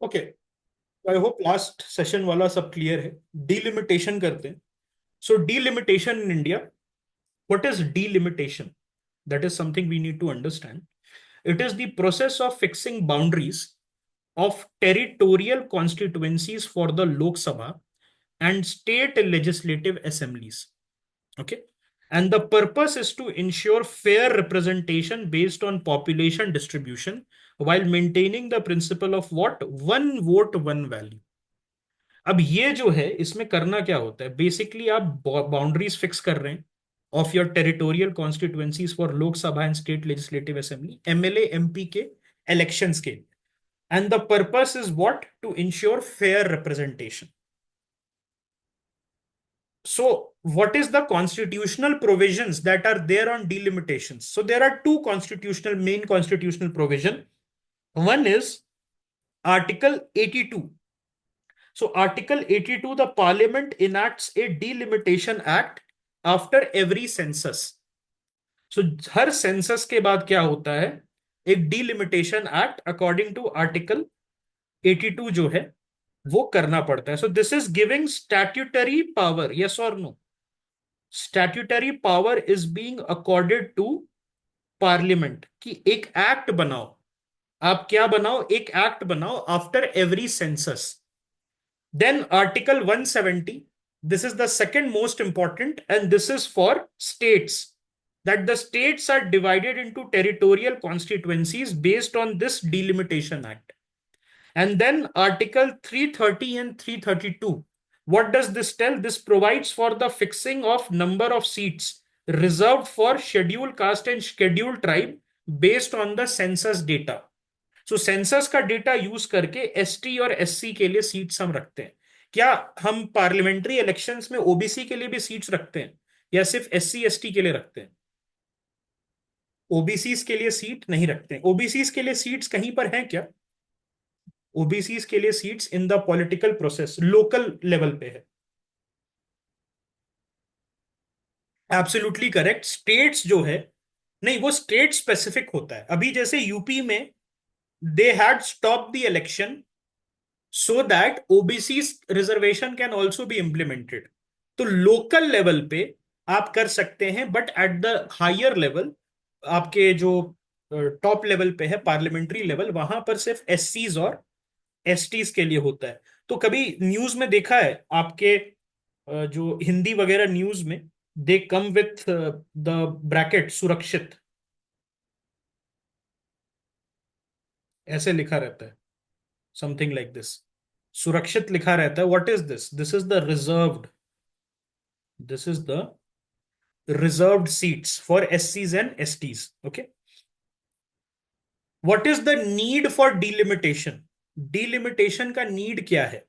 Okay, I hope last session वाला सब clear है। डीलिमिटेशन करते हैं। So delimitation in India, what is delimitation? That is something we need to understand. It is the process of fixing boundaries of territorial constituencies for the Lok Sabha and state legislative assemblies. Okay. And the purpose is to ensure fair representation based on population distribution while maintaining the principle of what? One vote, one value. अब ये जो है इसमें करना क्या होता है, basically आप बाउंड्रीज फिक्स कर रहे हैं of your territorial constituencies for Lok Sabha and state legislative assembly, MLA MP के इलेक्शंस के. And the purpose is what? To ensure fair representation. So what is the constitutional provisions that are there on delimitations? So there are two main constitutional provision. One is article 82. So Article 82, the Parliament enacts a delimitation act after every census. So हर census के बाद क्या होता है? एक delimitation act according to article 82 जो है वो करना पड़ता है. So this is giving statutory power. Yes or no? Statutory power is being accorded to parliament कि एक एक्ट बनाओ. आप क्या बनाओ? एक एक्ट बनाओ after every census. Then Article 170, this is the second most important, and this is for states, that the states are divided into territorial constituencies based on this delimitation act. And then Article 330 and 332, what does this tell? This provides for the fixing of number of seats reserved for scheduled caste and scheduled tribe based on the census data. So census का data use करके ST और SC के लिए seats हम रखते हैं. क्या हम पार्लियामेंट्री इलेक्शंस में ओबीसी के लिए भी सीट्स रखते हैं या सिर्फ एससी एसटी के लिए रखते हैं? ओबीसी के लिए सीट नहीं रखते हैं. ओबीसी के लिए सीट्स कहीं पर हैं क्या? ओबीसी के लिए seats in the political process local level पे है. Absolutely correct. स्टेट्स जो है, नहीं, वो स्टेट स्पेसिफिक होता है. अभी जैसे यूपी में they had stopped the election so that OBC reservation can also be implemented. तो लोकल लेवल पे आप कर सकते हैं, but at the higher level, आपके जो टॉप लेवल पे है पार्लियामेंट्री लेवल, वहां पर सिर्फ एससीज और एसटीज के लिए होता है. तो कभी न्यूज में देखा है आपके जो हिंदी वगैरह न्यूज में दे कम विथ द ब्रैकेट सुरक्षित, ऐसे लिखा रहता है, समथिंग लाइक दिस. सुरक्षित लिखा रहता है. What is this? This is the reserved. This is the reserved seats for SCs and STs. Okay. What is the need for delimitation? Delimitation का need क्या है?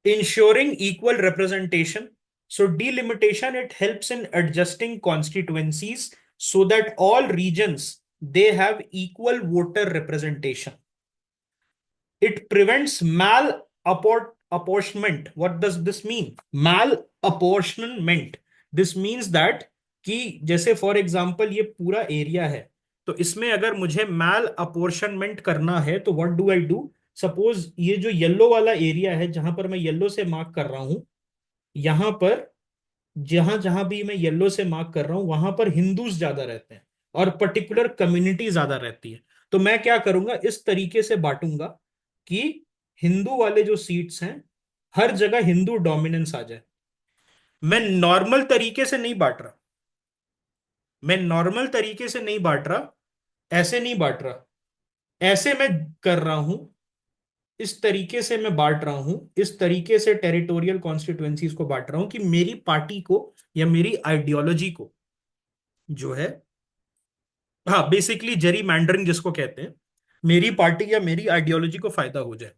Ensuring equal representation. So delimitation, it helps in adjusting constituencies so that all regions, they have equal voter representation. It prevents apportionment. What does this mean? Malapportionment. This means that कि जैसे for example ये पूरा area है, तो इसमें अगर मुझे मैल apportionment करना है तो what do I do? Suppose ये जो येलो वाला एरिया है जहां पर मैं येलो से मार्क कर रहा हूं, यहां पर जहां जहां भी मैं येलो से मार्क कर रहा हूं वहां पर हिंदूज ज्यादा रहते हैं और पर्टिकुलर कम्युनिटी ज्यादा रहती है. तो मैं क्या करूंगा? इस तरीके से बांटूंगा कि हिंदू वाले जो सीट्स हैं हर जगह हिंदू डोमिनेंस आ जाए. मैं नॉर्मल तरीके से नहीं बांट रहा. मैं नॉर्मल तरीके से नहीं बांट रहा. ऐसे नहीं बांट रहा. ऐसे मैं कर रहा हूं. इस तरीके से मैं बांट रहा हूं. इस तरीके से टेरिटोरियल कॉन्स्टिट्यूएंसीज को बांट रहा हूं कि मेरी पार्टी को या मेरी आइडियोलॉजी को जो है, हाँ, बेसिकली जेरी मैंडरिंग जिसको कहते हैं, मेरी पार्टी या मेरी आइडियोलॉजी को फायदा हो जाए.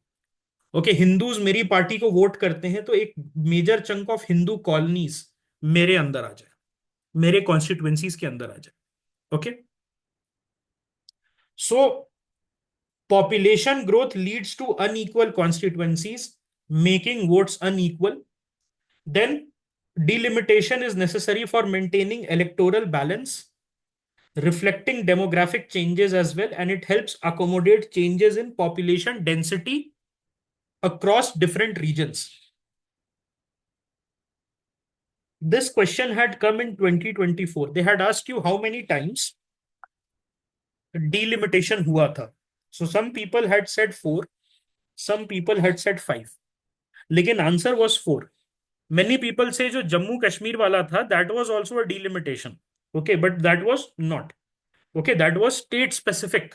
ओके, हिंदूज मेरी पार्टी को वोट करते हैं तो एक major chunk of Hindu colonies मेरे अंदर आ जाए, मेरे कॉन्स्टिट्युएंसीज के अंदर आ जाए. Okay. So population growth leads to unequal constituencies, making votes unequal. Then delimitation is necessary for maintaining electoral balance. reflecting demographic changes as well, and it helps accommodate changes in population density across different regions. This question had come in 2024. They had asked you how many times delimitation हुआ था. So some people had said 4, some people had said 5. लेकिन answer was 4. Many people say जो जम्मू कश्मीर वाला था, that was also a delimitation. Okay, but that was not. Okay, that was state specific.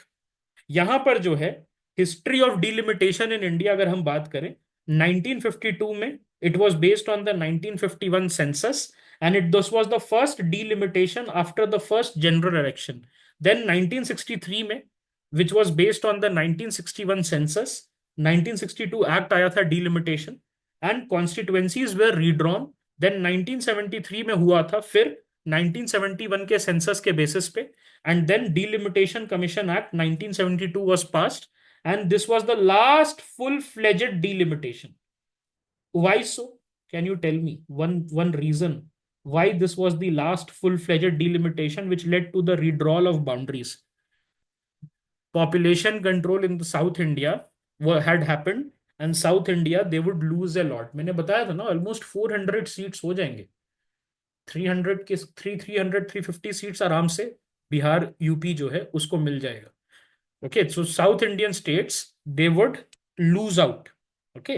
यहां पर जो है history of delimitation in India अगर हम बात करें, 1952 में it was based on the 1951 census, and it this was the first delimitation after the first general election. Then 1963 में, which was based on the 1961 census, 1962 act आया था delimitation, and constituencies were redrawn. Then 1973 में हुआ था फिर 1971 के census के basis पे, and then Delimitation Commission Act 1972 was passed, and this was the last full-fledged delimitation. Why so? Can you tell me one reason why this was the last full-fledged delimitation which led to the withdrawal of boundaries? Population control in the South India had happened, and South India they would lose a lot. मैंने बताया था ना, almost 400 seats हो जाएंगे. 300 के 350 seats आराम से Bihar UP जो है उसको मिल जाएगा. Okay, so South Indian states they would lose out. Okay,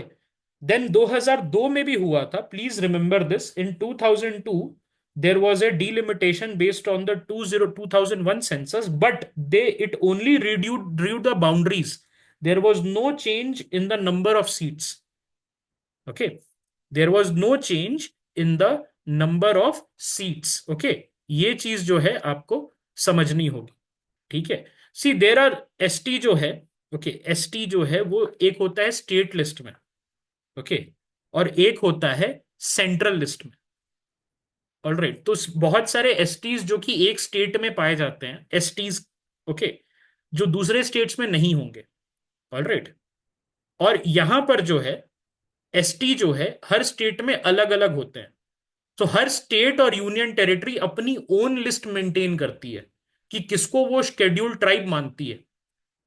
then 2002 में भी हुआ था. Please remember this. In 2002 there was a delimitation based on the 2001 census, but it only drew the boundaries. There was no change in the number of seats. Okay, there was no change in the number of seats. Okay, ये चीज जो है आपको समझनी होगी. ठीक है, सी there are ST जो है. ओके, एसटी जो है वो एक होता है स्टेट लिस्ट में. ओके, और एक होता है सेंट्रल लिस्ट में. ऑलराइट, तो बहुत सारे एसटीज जो कि एक स्टेट में पाए जाते हैं, एसटीज. ओके, जो दूसरे स्टेट्स में नहीं होंगे. ऑलराइट, और यहां पर जो है एसटी जो है हर स्टेट में अलग अलग होते हैं. तो हर स्टेट और यूनियन टेरिटरी अपनी ओन लिस्ट मेंटेन करती है कि किसको वो शेड्यूल्ड ट्राइब मानती है.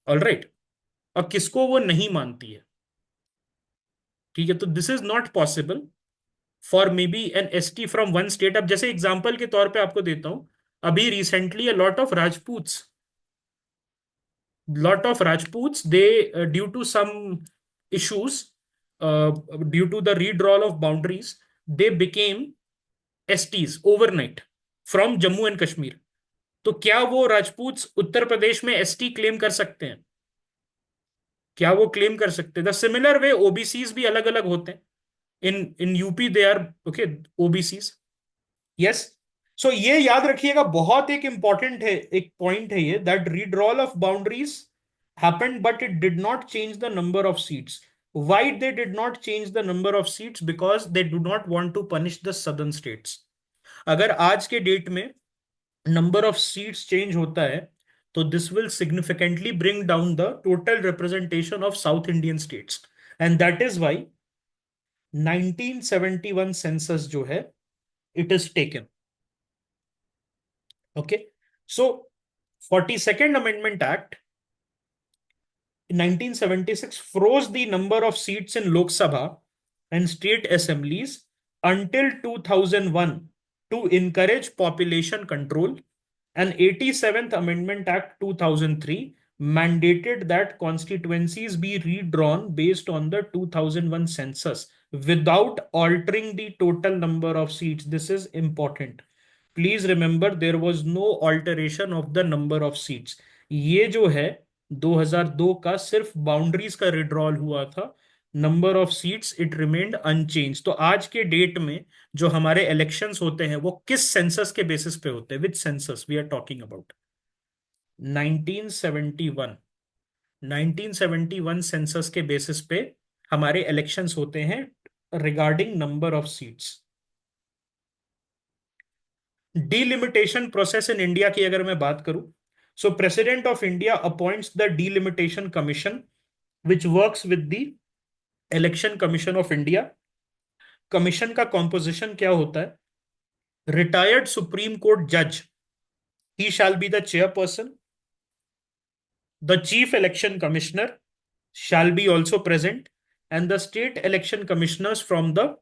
ऑलराइट, और किसको वो नहीं मानती है. ठीक है, तो this is not possible for may be an ST from one state. अब जैसे एग्जांपल के तौर पे आपको देता हूं, अभी recently a lot of Rajputs they due to some issues, due to the redrawal of boundaries, they became STs overnight from Jammu and Kashmir. तो क्या वो राजपूत उत्तर प्रदेश में एसटी क्लेम कर सकते हैं? क्या वो क्लेम कर सकते हैं? द सिमिलर वे ओबीसीज भी अलग अलग होते हैं. In UP they are okay OBCs. Yes, so ये याद रखिएगा, बहुत एक इंपॉर्टेंट है, एक पॉइंट है ये, that redrawal of boundaries happened but it did not change the number of seats. Why they did not change the number of seats? Because they do not want to punish the southern states. अगर आज के date में number of seats change होता है तो this will significantly bring down the total representation of south Indian states, and that is why 1971 census जो है it is taken. Okay, so 42nd amendment act 1976 froze the number of seats in Lok Sabha and state assemblies until 2001 to encourage population control. And 87th Amendment Act 2003 mandated that constituencies be redrawn based on the 2001 census without altering the total number of seats. This is important. Please remember, there was no alteration of the number of seats. ये जो है 2002 का सिर्फ boundaries का redrawal हुआ था. Number of seats it remained unchange. तो आज के डेट में जो हमारे इलेक्शंस होते हैं वो किस सेंसस के बेसिस पे होते हैं? Which census we are talking about? 1971. 1971 census के बेसिस पे हमारे इलेक्शंस होते हैं regarding number of seats. Delimitation process in India की अगर मैं बात करूं, so president of India appoints the delimitation commission which works with the election commission of India. Commission का कॉम्पोजिशन क्या होता है? रिटायर्ड सुप्रीम कोर्ट जज He shall be the chairperson. The chief election commissioner shall be also present, and the state election commissioners from the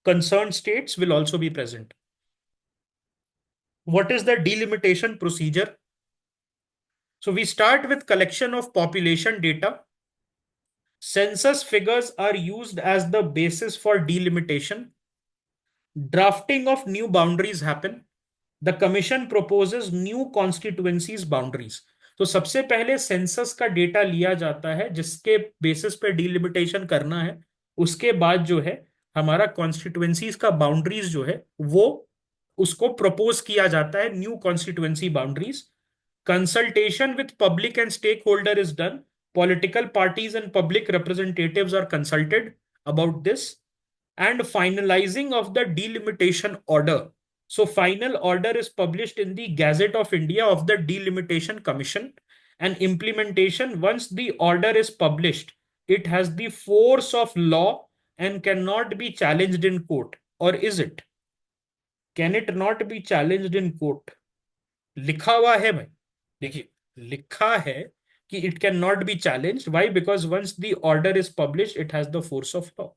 concerned states will also be present. What is the delimitation procedure? So we start with collection of population data. Census figures are used as the basis for delimitation. Drafting of new boundaries happen. The commission proposes new constituencies boundaries. तो सबसे पहले census का data लिया जाता है जिसके basis पे delimitation करना है. उसके बाद जो है हमारा कॉन्स्टिट्युएंसीज का बाउंड्रीज जो है वो उसको प्रपोज किया जाता है, new constituency boundaries. Consultation with public and stakeholder is done. Political parties and public representatives are consulted about this, and finalizing of the delimitation order. So final order is published in the Gazette of India of the Delimitation Commission, and implementation, once the order is published, it has the force of law and cannot be challenged in court. Or is it? Can it not be challenged in court? लिखा हुआ है भाई, देखिए लिखा है कि it cannot be challenged. Why? Because once the order is published, it has the force of law.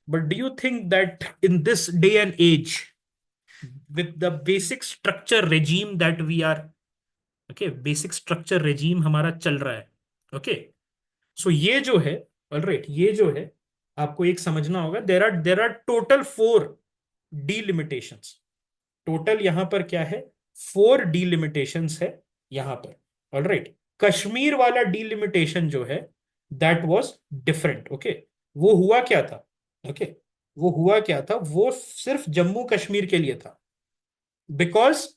But do you think that in this day and age, with the basic structure regime that we are, okay, basic structure regime हमारा चल रहा है, okay, so ये जो है, all right, ये जो है आपको एक समझना होगा, there are total 4 delimitations. Total यहां पर क्या है, 4 delimitations है यहां पर. ऑल राइट, कश्मीर वाला डिलिमिटेशन जो है दैट वाज डिफरेंट. ओके, वो हुआ क्या था, ओके, वो हुआ क्या था, वो सिर्फ जम्मू कश्मीर के लिए था. बिकॉज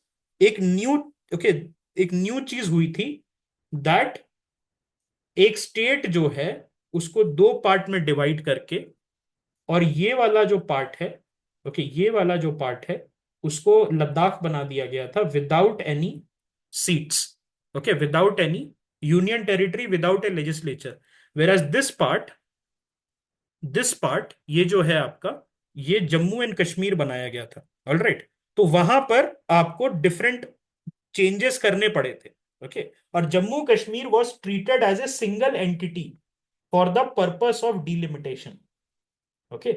एक न्यू, ओके, एक न्यू चीज हुई थी दैट एक स्टेट जो है उसको 2 पार्ट में डिवाइड करके, और ये वाला जो पार्ट है, ओके, ये वाला जो पार्ट है उसको लद्दाख बना दिया गया था without any seats. Okay, without any union territory, without a legislature. Whereas this part ये जो है आपका, ये जम्मू एंड कश्मीर बनाया गया था. ऑल राइट, तो वहां पर आपको डिफरेंट चेंजेस करने पड़े थे. ओके, और Jammu Kashmir was treated as a single entity for the purpose of delimitation. Okay,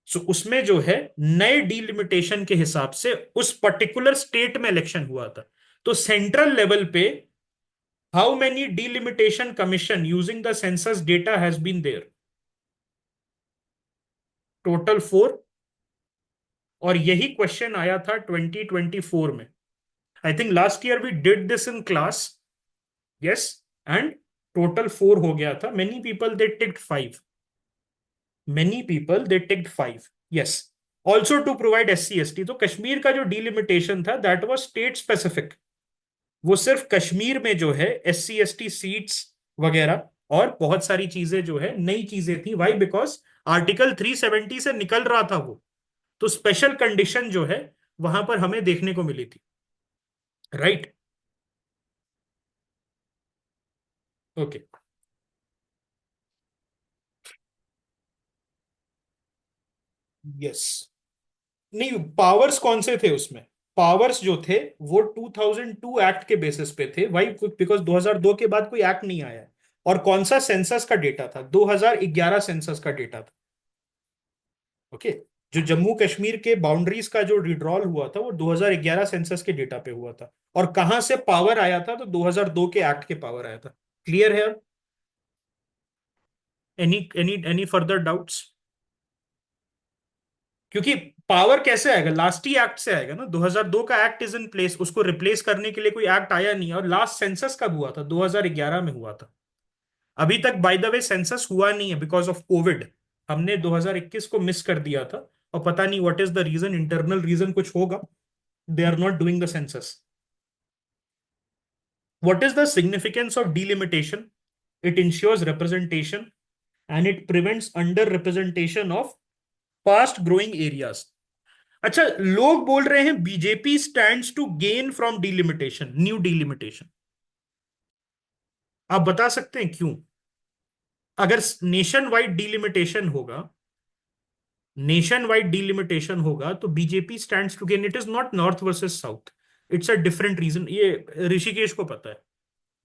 so उसमें जो है नए डिलिमिटेशन के हिसाब से उस पर्टिकुलर स्टेट में इलेक्शन हुआ था. तो सेंट्रल लेवल पे how many delimitation commission using the census data has been there? Total 4. और यही क्वेश्चन आया था 2024 में. I think last year we did this in class. Yes, and total 4 हो गया था. Many people they ticked 5. Many people they ticked 5. Yes. Also to provide SC/ST. तो कश्मीर का जो डिलिमिटेशन था दैट वाज स्टेट स्पेसिफिक. वो सिर्फ कश्मीर में जो है SC/ST सीट्स वगैरह और बहुत सारी चीजें जो है नई चीजें थी. वाई? बिकॉज आर्टिकल 370 से निकल रहा था वो. तो स्पेशल कंडीशन जो है वहां पर हमें देखने को मिली थी. Right, okay. यस, नहीं, पावर्स कौन से थे उसमें? पावर्स जो थे वो 2002 एक्ट के बेसिस पे थे. वाई? बिकॉज 2002 के बाद कोई एक्ट नहीं आया है. और कौन सा सेंसस का डेटा था? 2011 सेंसस का डेटा था. ओके, जो जम्मू कश्मीर के बाउंड्रीज का जो रिड्रॉल हुआ था वो 2011 सेंसस के डेटा पे हुआ था. और कहां से पावर आया था? तो 2002 के एक्ट के पावर आया था. क्लियर है? Any further doubts? क्योंकि पावर कैसे आएगा? लास्ट ही एक्ट से आएगा ना. 2002 का एक्ट इज इन प्लेस, उसको रिप्लेस करने के लिए कोई एक्ट आया नहीं. और लास्ट सेंसस कब हुआ था? 2011 में हुआ था. अभी तक बाय द वे सेंसस हुआ नहीं है बिकॉज ऑफ कोविड. हमने 2021 को मिस कर दिया था. और पता नहीं what is the reason, internal reason कुछ होगा. They are not doing the census. What is the significance of delimitation? It ensures representation and it prevents underrepresentation of fast growing areas. अच्छा, लोग बोल रहे हैं BJP stands to gain from delimitation, new delimitation. आप बता सकते हैं क्यों? अगर नेशन वाइड डिलिमिटेशन होगा, नेशन वाइड डिलिमिटेशन होगा तो BJP stands to gain. It is not north versus south. It's a different reason, ये ऋषिकेश को पता है।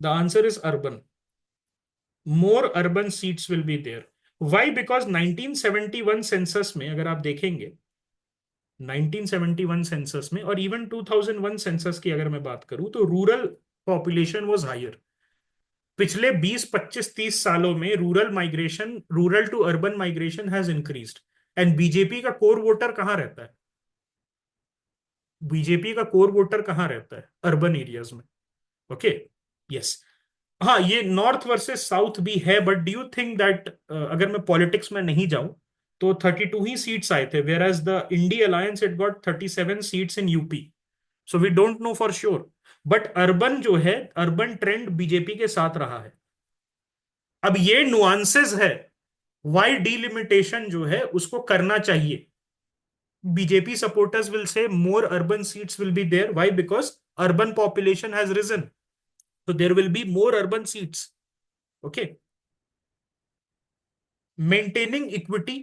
The answer is urban, more urban seats will be there. Why? Because 1971 census में अगर आप देखेंगे, 1971 सेंसस में और इवन 2001 सेंसस की अगर मैं बात करूं तो रूरल पॉपुलेशन वाज हायर। पिछले 20 25 30 सालों में rural migration, rural to urban migration has increased. And BJP का कोर वोटर कहाँ रहता है? बीजेपी का कोर वोटर कहाँ रहता है? अर्बन एरियाज में। Okay, yes. हाँ, ये नॉर्थ वर्सेस साउथ भी है, but do you think that, अगर मैं पॉलिटिक्स में नहीं जाऊं, तो 32 ही सीट्स आए थे, whereas the INDI alliance it got 37 seats in UP. So we don't know for sure, but urban जो है, अर्बन ट्रेंड बीजेपी के साथ रहा है। अब ये नुआंसेस है, वाई डीलिमिटेशन जो है उसको करना चाहिए। BJP supporters will say more urban seats will be there, why? Because urban population has risen, so there will be more urban seats. Okay, maintaining equity,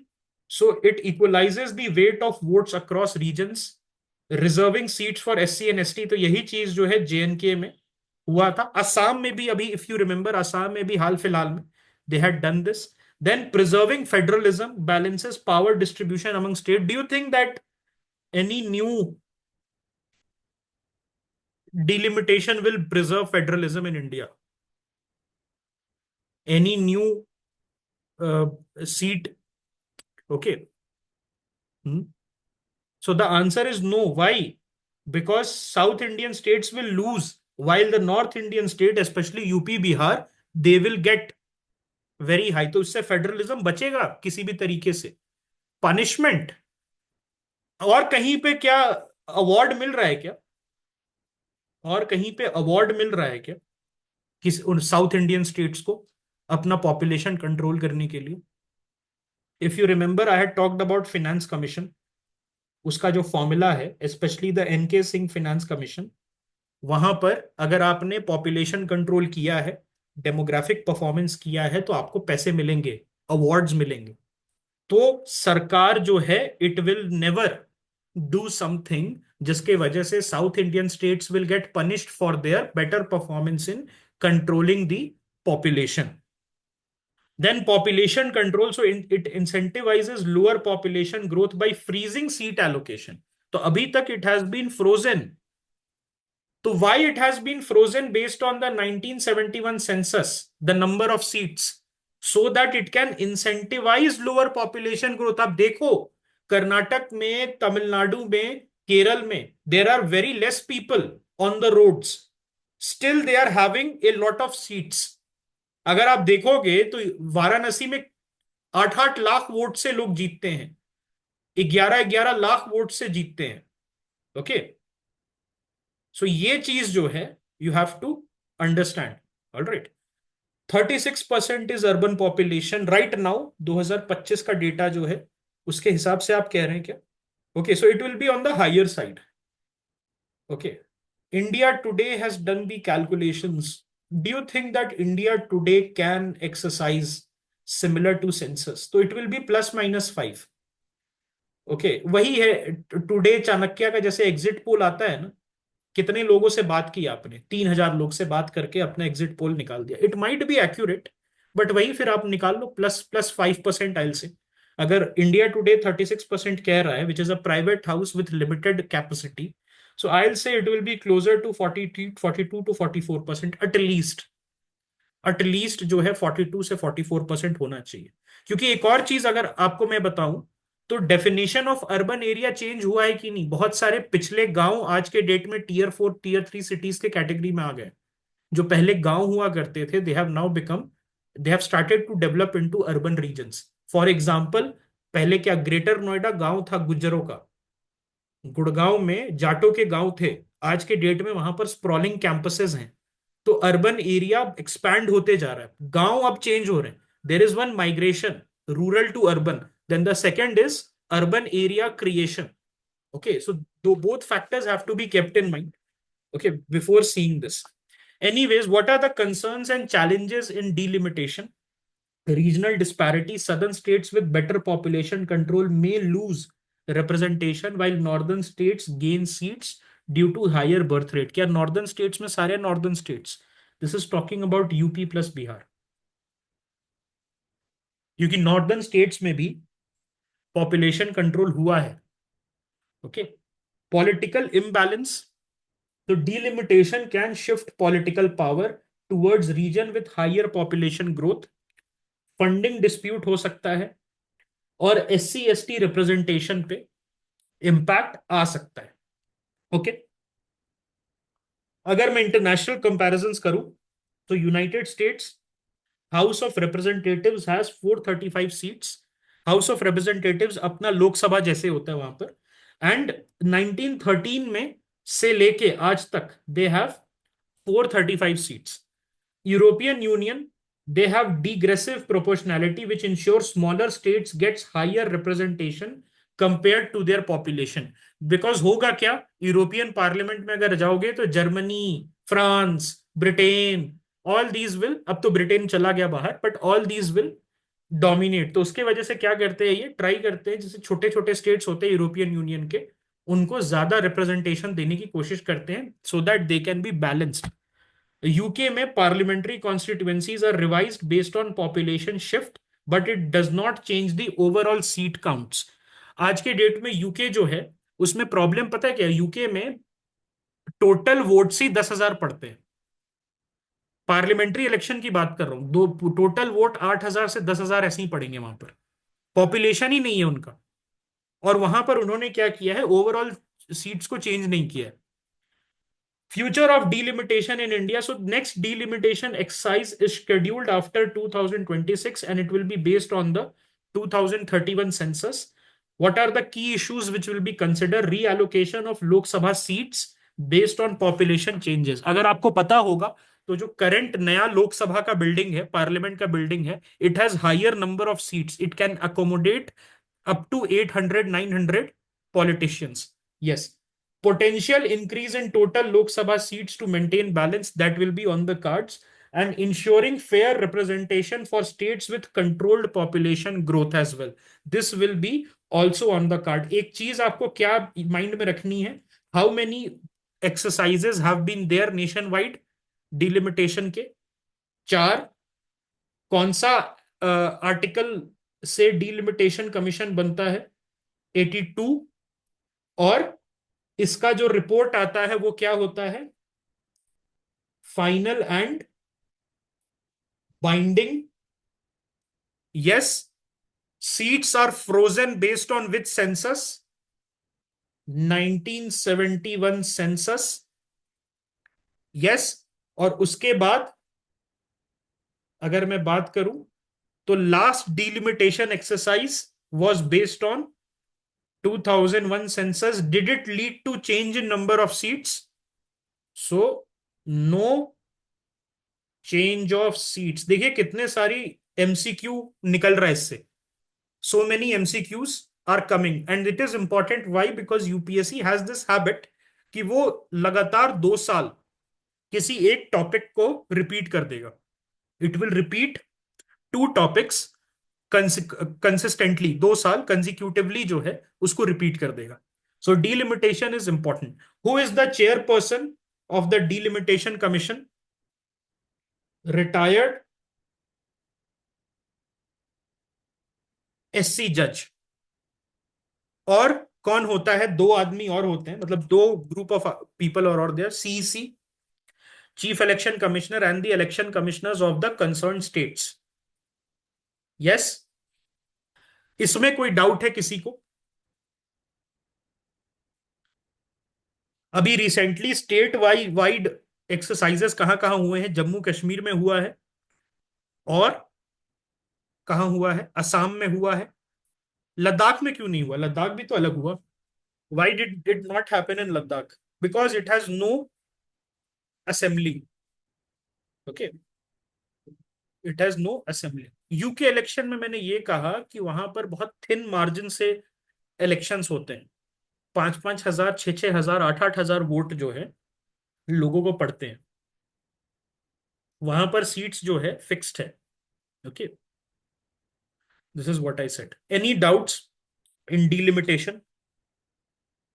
so it equalizes the weight of votes across regions. Reserving seats for SC and ST, तो यही चीज जो है JNK में हुआ था। असम में भी अभी, इफ यू रिमेंबर, असम में भी हाल फिलहाल में they had done this. Then preserving federalism balances power distribution among state. Do you think that any new delimitation will preserve federalism in India? Any new seat? Okay. Hmm? So the answer is no. Why? Because South Indian states will lose, while the North Indian state, especially UP, Bihar, they will get very high. तो इससे federalism बचेगा किसी भी तरीके से? Punishment और कहीं पे क्या अवार्ड मिल रहा है क्या? और कहीं पे अवार्ड मिल रहा है क्या किस उन साउथ इंडियन स्टेट्स को अपना पॉपुलेशन कंट्रोल करने के लिए? If you remember, I had talked about finance commission. उसका जो फॉर्मूला है, specially the NK Singh finance commission, वहां पर अगर आपने पॉपुलेशन कंट्रोल किया है, डेमोग्राफिक परफॉर्मेंस किया है, तो आपको पैसे मिलेंगे, अवार्ड्स मिलेंगे। तो सरकार जो है, it will never do something जिसके वजह से south Indian states will get punished for their better performance in controlling the population. Then population control, so it incentivizes lower population growth by freezing seat allocation. तो अभी तक it has been frozen. तो why it has been frozen? Based on the 1971 census, the number of seats, so that it can incentivize lower population growth. अब देखो, कर्नाटक में, तमिलनाडु में, केरल में, there are very less people on the roads. Still they are having a lot of seats. अगर आप देखोगे तो वाराणसी में 8-8 लाख वोट से लोग जीतते हैं, 11-11 लाख वोट से जीतते हैं। ओके, सो ये चीज जो है, you have to understand. Alright, 36% is urban population right now. 2025 का डेटा जो है उसके हिसाब से आप कह रहे हैं क्या? Okay, so it will be on the higher side. Okay, India Today has done the calculations. Do you think that India today can exercise similar to census? तो it will be ±5. ओके, वही है। Today Chanakya का जैसे exit poll आता है ना, कितने लोगों से बात की आपने? 3,000 लोग से बात करके अपना एग्जिट पोल निकाल दिया। It might be accurate, but वही फिर आप निकाल लो, प्लस 5% आइल से। अगर इंडिया टुडे 36% कह रहा है, which is a private house with limited capacity, so I'll say it will be closer to 42 to 44% at least जो है 42 से 44% होना चाहिए। क्योंकि एक और चीज अगर आपको मैं बताऊं, तो definition of urban area change हुआ है कि नहीं? बहुत सारे पिछले गांव आज के डेट में टीयर 4 टीयर 3 सिटीज के कैटेगरी में आ गए। जो पहले गांव हुआ करते थे, they have started to develop into urban regions. For example, पहले क्या ग्रेटर नोएडा गांव था गुज्जरों का, गुड़गांव में जाटों के गांव थे, आज के डेट में वहां पर स्प्रॉलिंग कैंपसेस हैं। तो अर्बन एरिया एक्सपैंड होते जा रहा है, गांव अब चेंज हो रहे हैं। There is one migration rural to urban, then the second is urban area creation. Okay, so दो both factors have to be kept in mind, okay, before seeing this. Anyways, what are the concerns and challenges in delimitation? Regional disparity: southern states with better population control may lose representation while northern states gain seats due to higher birth rate. क्या northern states में सारे northern states, this is talking about UP plus Bihar, क्योंकि northern states में भी population control हुआ है। Okay, political imbalance, तो delimitation can shift political power towards region with higher population growth, funding dispute हो सकता है, और एससी एसटी रिप्रेजेंटेशन पे इंपैक्ट आ सकता है। ओके, अगर मैं इंटरनेशनल कंपैरिजंस करूं तो United states house of representatives has 435 seats. House of representatives अपना लोकसभा जैसे होता है वहां पर, एंड 1913 में से लेके आज तक they have 435 seats. European union, they have degressive proportionality which ensures smaller states gets higher representation compared to their population। Because होगा क्या, यूरोपियन पार्लियामेंट में अगर जाओगे तो Germany, France, Britain, all these will, अब तो ब्रिटेन चला गया बाहर, but all these will dominate. तो उसके वजह से क्या करते हैं, ये ट्राई करते हैं जैसे छोटे छोटे स्टेट्स होते हैं यूरोपियन यूनियन के, उनको ज्यादा रिप्रेजेंटेशन देने की कोशिश करते हैं so that they can be balanced. UK में parliamentary constituencies are revised based on population shift, but it does not change the overall seat counts. आज के डेट में यूके जो है उसमें प्रॉब्लम पता है क्या, यूके में टोटल वोट ही 10,000 पड़ते हैं। पार्लियामेंट्री इलेक्शन की बात कर रहा हूं, दो टोटल वोट 8,000 से 10,000 ऐसे ही पड़ेंगे वहां पर, पॉपुलेशन ही नहीं है उनका। और वहां पर उन्होंने क्या किया है, ओवरऑल सीट्स को चेंज नहीं किया है। Future of delimitation in India. So next delimitation exercise is scheduled after 2026 and it will be based on the 2031 census. What are the key issues which will be considered? Reallocation of Lok Sabha seats based on population changes. अगर आपको पता होगा तो जो current नया लोकसभा का building है, parliament का बिल्डिंग है, it has higher number of seats, it can accommodate up to 800 900 politicians. Yes, potential increase in total Lok Sabha seats to maintain balance, that will be on the cards, and ensuring fair representation for states with controlled population growth as well, this will be also on the card। एक चीज आपको क्या mind में रखनी है, how many exercises have been there nationwide delimitation के, चार, कौन सा आर्टिकल से डिलिमिटेशन कमीशन बनता है, 82, और इसका जो रिपोर्ट आता है वो क्या होता है, final and binding. Yes, seats are frozen based on which census, 1971 census. Yes, और उसके बाद अगर मैं बात करूं तो last delimitation exercise was based on 2001 census. Did it lead to change in number of seats? So no change of seats। देखिए कितने सारी एमसीक्यू निकल रहा है इससे, so many MCQs are coming and it is important। why? because UPSC has this habit कि वो लगातार 2 साल किसी एक टॉपिक को रिपीट कर देगा। It will repeat 2 topics consistently, 2 साल कंसिक्यूटिवली जो है उसको रिपीट कर देगा। So delimitation is important. Who is the chairperson of the delimitation commission? Retired SC जज। और कौन होता है, 2 आदमी और होते हैं, मतलब 2 ग्रुप ऑफ पीपल और there, CEC, chief election commissioner and the election commissioners of the concern states. Yes, इसमें कोई डाउट है किसी को? अभी रिसेंटली स्टेट वाइड एक्सरसाइजेस कहां कहां हुए हैं, जम्मू कश्मीर में हुआ है, और कहां हुआ है, असम में हुआ है। लद्दाख में क्यों नहीं हुआ, लद्दाख भी तो अलग हुआ। Why did not happen in Ladakh? Because it has no assembly. Okay, it has no assembly. UK election में मैंने ये कहा कि वहां पर बहुत थिन मार्जिन से इलेक्शंस होते हैं, 5,000 5,000 6,000 8,000 वोट जो है लोगों को पड़ते हैं, वहां पर सीट्स जो है फिक्स्ड है। Okay, this is what I said. Any doubts in delimitation?